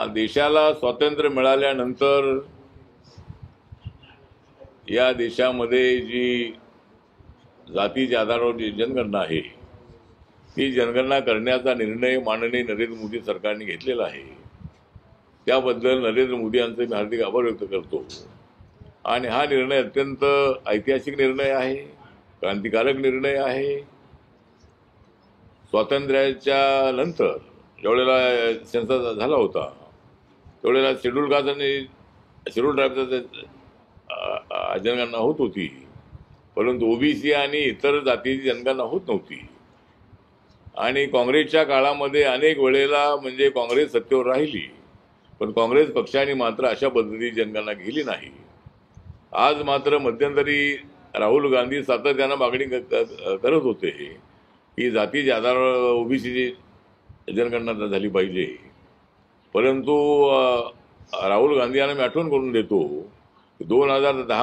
देशाला स्वातंत्र्य मिळाल्यानंतर या देशामध्ये जी जातीच्या आधारावर जी जनगणना आहे ती जनगणना करण्याचा निर्णय माननीय नरेंद्र मोदी सरकारने घेतलेला आहे। त्याबद्दल नरेंद्र मोदी यांचे मी हार्दिक आभार व्यक्त करतो। आणि हा निर्णय अत्यंत ऐतिहासिक निर्णय आहे, क्रांतिकारक निर्णय आहे। स्वातंत्र्याच्या नंतर ज्यावेळेला सेन्सस झाला होता त्यावेळेला शेड्यूल कास्ट आणि शेड्यूल ट्राईबचा जनगणना होत होती, परंतु ओबीसी आणि इतर जातीची जनगणना होत नव्हती। आणि काँग्रेसच्या काळामध्ये अनेक वेळेला म्हणजे काँग्रेस सत्तेवर राहिली, पण काँग्रेस पक्षाने मात्र अशा पद्धतीची जनगणना केली नाही। आज मात्र मध्यंतरी राहुल गांधी सातत्याने मागणी करत होते की जातीच्या आधारावर ओबीसीची जनगणना झाली पाहिजे, परंतु राहुल गांधी यांना मी आठवण करून देतो 2010